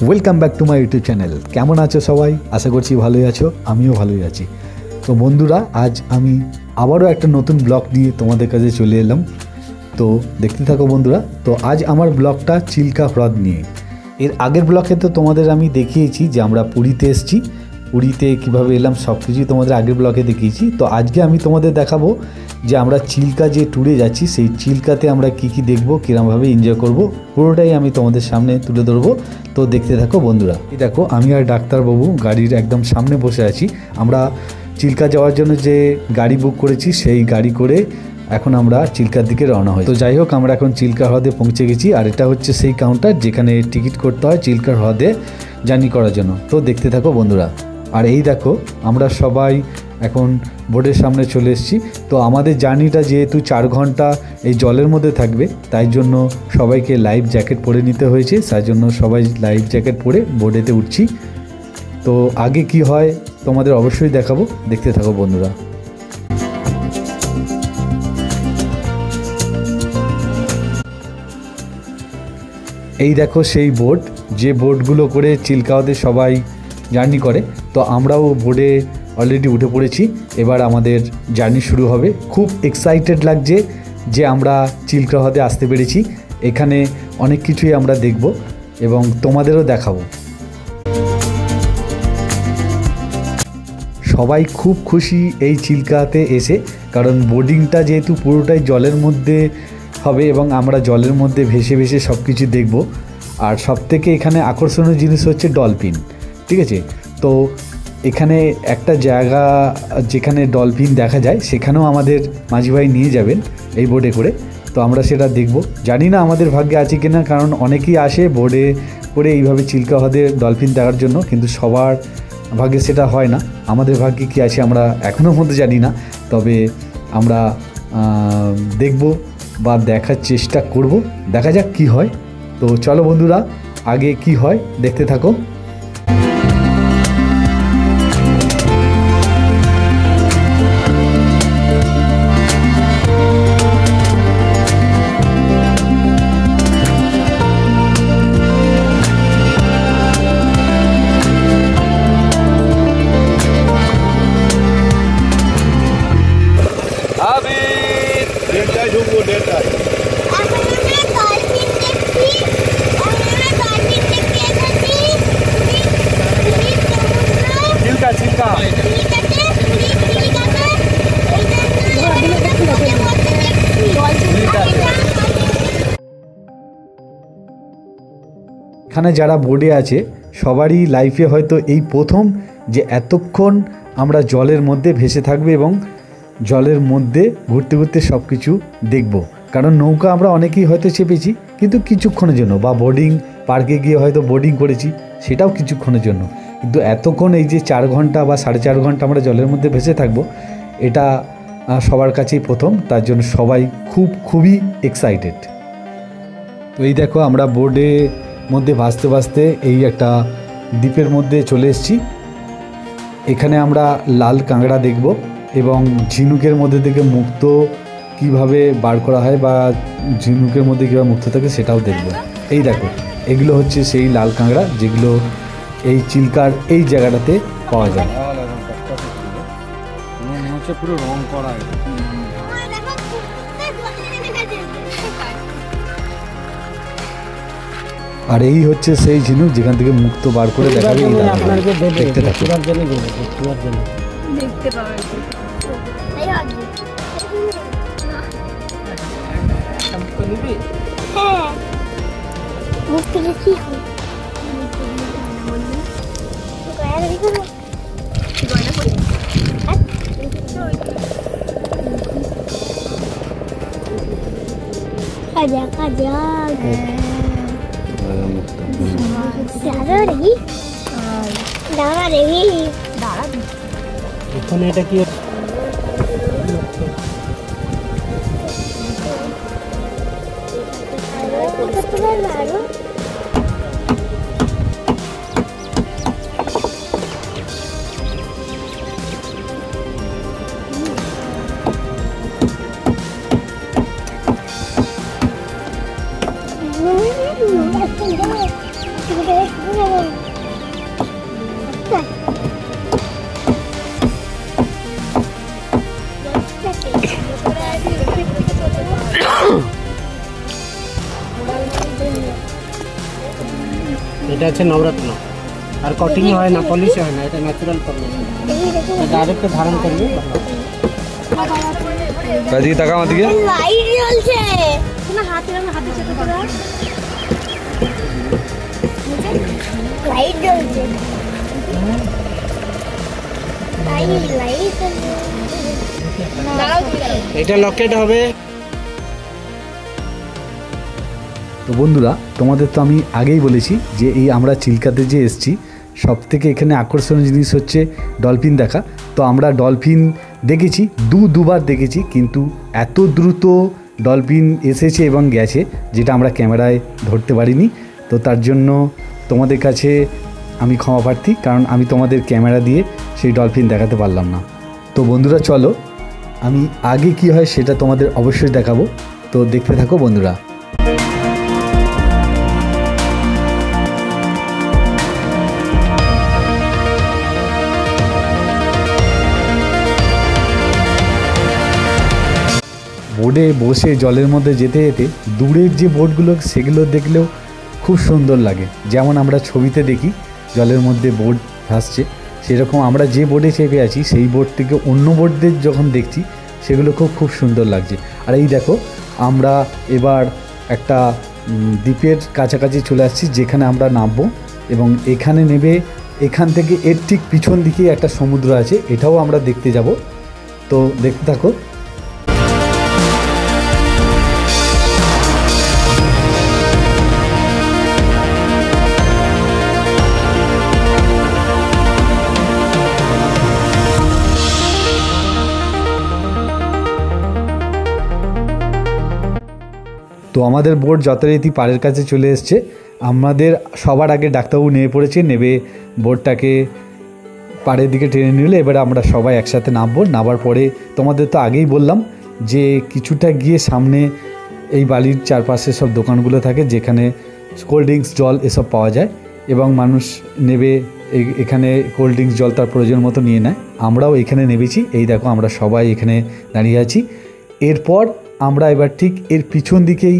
Welcome back to my YouTube channel. কেমন আছো সবাই? আশা করছি ভালোই আছো, আমিও ভালোই আছি। তো বন্ধুরা, আজ আমি আবারও একটা নতুন ব্লগ নিয়ে তোমাদের কাছে চলে এলাম। তো দেখতে থাকো বন্ধুরা। তো আজ আমার ব্লগটা চিল্কা হ্রদ নিয়ে। এর আগের ব্লগে তো তোমাদের আমি দেখিয়েছি যে আমরা পুরীতে এসেছি, পুরীতে কীভাবে এলাম সব কিছুই তোমাদের আগের ব্লগে দেখিয়েছি। তো আজকে আমি তোমাদের দেখাবো যে আমরা চিল্কা যে ট্যুরে যাচ্ছি সেই চিল্কাতে আমরা কি কি দেখবো, কীরকমভাবে এনজয় করব, পুরোটাই আমি তোমাদের সামনে তুলে ধরবো। তো দেখতে থাকো বন্ধুরা। এই দেখো, আমি আর ডাক্তারবাবু গাড়ির একদম সামনে বসে আছি। আমরা চিল্কা যাওয়ার জন্য যে গাড়ি বুক করেছি সেই গাড়ি করে এখন আমরা চিল্কার দিকে রওনা হই। তো যাই হোক, আমরা এখন চিল্কা হ্রদে পৌঁছে গেছি। আর এটা হচ্ছে সেই কাউন্টার যেখানে টিকিট করতে হয় চিল্কা হ্রদে জার্নি করার জন্য। তো দেখতে থাকো বন্ধুরা। আর এই দেখো, আমরা সবাই এখন বোর্ডের সামনে চলে এসেছি। তো আমাদের জার্নিটা যেহেতু 4 ঘন্টা এই জলের মধ্যে থাকবে, তাই জন্য সবাইকে লাইফ জ্যাকেট পরে নিতে হয়েছে। তাই জন্য সবাই লাইফ জ্যাকেট পরে বোর্ডেতে উঠছি। তো আগে কি হয় তোমাদের অবশ্যই দেখাবো, দেখতে থাকো বন্ধুরা। এই দেখো সেই বোট, যে বোটগুলো করে চিল্কা হ্রদে সবাই জার্নি করে। তো আমরাও বোর্ডে অলরেডি উঠে পড়েছি। এবার আমাদের জার্নি শুরু হবে। খুব এক্সাইটেড লাগছে যে আমরা চিল্কা হ্রদে আসতে পেরেছি। এখানে অনেক কিছুই আমরা দেখব এবং তোমাদেরও দেখাবো। সবাই খুব খুশি এই চিল্কাতে এসে, কারণ বোর্ডিংটা যেহেতু পুরোটাই জলের মধ্যে হবে এবং আমরা জলের মধ্যে ভেসে ভেসে সব কিছু দেখব। আর সবথেকে এখানে আকর্ষণীয় জিনিস হচ্ছে ডলফিন। ঠিক আছে, তো এখানে একটা জায়গা যেখানে ডলফিন দেখা যায়, সেখানেও আমাদের মাঝি ভাই নিয়ে যাবেন এই বোটে করে। তো আমরা সেটা দেখব। জানি না আমাদের ভাগ্যে আছে কিনা, কারণ অনেকেই আসে বোটে করে এইভাবে চিল্কা হ্রদে ডলফিন দেখার জন্য, কিন্তু সবার ভাগ্যে সেটা হয় না। আমাদের ভাগ্যে কী আছে আমরা এখনও মধ্যে জানি না, তবে আমরা দেখব বা দেখার চেষ্টা করব। দেখা যাক কি হয়। তো চলো বন্ধুরা, আগে কি হয় দেখতে থাকো। এখানে যারা বোর্ডে আছে সবারই লাইফে হয়তো এই প্রথম যে এতক্ষণ আমরা জলের মধ্যে ভেসে থাকবে এবং জলের মধ্যে ঘুরতে ঘুরতে সব কিছু দেখব। কারণ নৌকা আমরা অনেকেই হয়তো চেপেছি, কিন্তু কিছুক্ষণের জন্য, বা বোর্ডিং পার্কে গিয়ে হয়তো বোর্ডিং করেছি, সেটাও কিছুক্ষণের জন্য। কিন্তু এতক্ষণ এই যে 4 ঘন্টা বা 4.5 ঘন্টা আমরা জলের মধ্যে ভেসে থাকবো, এটা সবার কাছেই প্রথম। তার জন্য সবাই খুবই এক্সাইটেড। তো এই দেখো, আমরা বোর্ডে মধ্যে ভাসতে ভাসতে এই একটা দ্বীপের মধ্যে চলে এসেছি। এখানে আমরা লাল কাঁকড়া দেখব এবং ঝিনুকের মধ্যে থেকে মুক্ত কিভাবে বার করা হয়, বা ঝিনুকের মধ্যে কীভাবে মুক্ত থাকে সেটাও দেখব। এই দেখো, এগুলো হচ্ছে সেই লাল কাঁকড়া যেগুলো এই চিল্কার এই জায়গাটাতে পাওয়া যায়। পুরো রং করা। আর এই হচ্ছে সেই ঝিনুক যেখান থেকে মুক্ত বার করে দেখাবে। দেখতে এখন এটা কি এটা হচ্ছে নবরত্ন, আর কটিং হয় না, পলিশ হয় না, এটা ন্যাচারাল পলিশ। ডাইরেক্ট ধারণ করবে। এদিকে তাকা, আমার দিকে। লাইট জ্বলছে না, হাতে চেপে ধরো। লাইট জ্বলছে, এটা লকেট হবে। তো বন্ধুরা, তোমাদের তো আমি আগেই বলেছি যে এই আমরা চিল্কাতে যে এসছি, সব থেকে এখানে আকর্ষণীয় জিনিস হচ্ছে ডলফিন দেখা। তো আমরা ডলফিন দেখেছি, দুবার দেখেছি, কিন্তু এত দ্রুত ডলফিন এসেছে এবং গেছে যেটা আমরা ক্যামেরায় ধরতে পারিনি। তো তার জন্য তোমাদের কাছে আমি ক্ষমা প্রার্থী, কারণ আমি তোমাদের ক্যামেরা দিয়ে সেই ডলফিন দেখাতে পারলাম না। তো বন্ধুরা চলো, আমি আগে কি হয় সেটা তোমাদের অবশ্যই দেখাবো। তো দেখতে থাকো বন্ধুরা। বোটে বসে জলের মধ্যে যেতে যেতে দূরের যে বোটগুলো সেগুলো দেখলেও খুব সুন্দর লাগে। যেমন আমরা ছবিতে দেখি জলের মধ্যে বোট ভাসছে, সেরকম আমরা যে বোটে চেপে আছি সেই বোট থেকে অন্য বোটদের যখন দেখছি সেগুলো খুব সুন্দর লাগছে। আর এই দেখো, আমরা এবার একটা দ্বীপের কাছাকাছি চলে আসছি যেখানে আমরা নামবো, এবং এখানে নেবে এখান থেকে এর ঠিক পিছন দিকে একটা সমুদ্র আছে, এটাও আমরা দেখতে যাব। তো দেখতে থাকো। তো আমাদের বোট যথারীতি পাড়ের কাছে চলে এসছে। আমাদের সবার আগে ডাক্তারবাবু নেমে পড়েছে, নেবে বোটটাকে পাড়ের দিকে টেনে নিলে এবারে আমরা সবাই একসাথে নামবো। নামার পরে তোমাদের তো আগেই বললাম যে কিছুটা গিয়ে সামনে এই বালির চারপাশে সব দোকানগুলো থাকে যেখানে কোল্ড ড্রিঙ্কস, জল এসব পাওয়া যায়, এবং মানুষ নেবে এখানে কোল্ড ড্রিঙ্কস, জল তার প্রয়োজন মতো নিয়ে নেয়। আমরাও এখানে নেমেছি, এই দেখো আমরা সবাই এখানে দাঁড়িয়ে আছি। এরপর আমরা এবার ঠিক এর পিছন দিকেই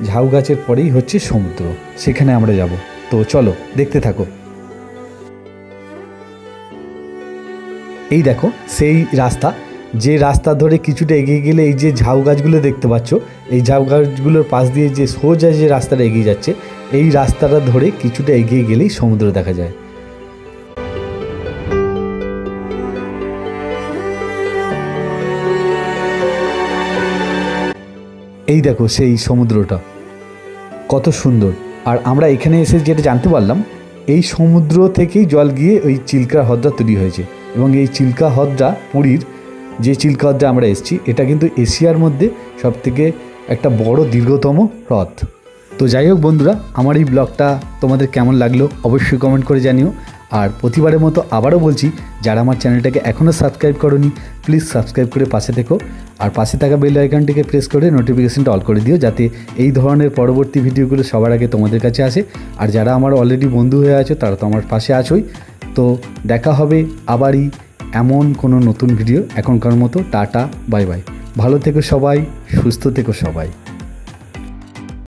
ঝাউ গাছের পরেই হচ্ছে সমুদ্র, সেখানে আমরা যাব। তো চলো দেখতে থাকো। এই দেখো সেই রাস্তা, যে রাস্তা ধরে কিছুটা এগিয়ে গেলে এই যে ঝাউ গাছগুলো দেখতে পাচ্ছ, এই ঝাউ গাছগুলোর পাশ দিয়ে যে সোজা যে রাস্তাটা এগিয়ে যাচ্ছে, এই রাস্তাটা ধরে কিছুটা এগিয়ে গেলেই সমুদ্র দেখা যায়। এই দেখো সেই সমুদ্রটা কত সুন্দর। আর আমরা এখানে এসে যেটা জানতে পারলাম, এই সমুদ্র থেকেই জল গিয়ে ওই চিল্কা হ্রদটা তৈরি হয়েছে, এবং এই চিল্কা হ্রদটা, পুরীর যে চিল্কা হ্রদটা আমরা এসেছি, এটা কিন্তু এশিয়ার মধ্যে সবথেকে একটা বড় দীর্ঘতম হ্রদ। তো যাই হোক বন্ধুরা, আমার এই ব্লগটা তোমাদের কেমন লাগলো অবশ্যই কমেন্ট করে জানিও। আর প্রতিবারের মতো আবারও বলছি, যারা আমার চ্যানেলটাকে এখনও সাবস্ক্রাইব করোনি প্লিজ সাবস্ক্রাইব করে পাশে থেকো, আর পাশে থাকা বেল আইকনটিকে প্রেস করে নোটিফিকেশনটা অল করে দিও, যাতে এই ধরনের পরবর্তী ভিডিওগুলো সবার আগে তোমাদের কাছে আসে। আর যারা আমার অলরেডি বন্ধু হয়ে আছো তারা তো আমার পাশে আছোই। তো দেখা হবে আবারই এমন কোনো নতুন ভিডিও। এখনকার মতো টাটা, বাই বাই। ভালো থেকো সবাই, সুস্থ থেকো সবাই।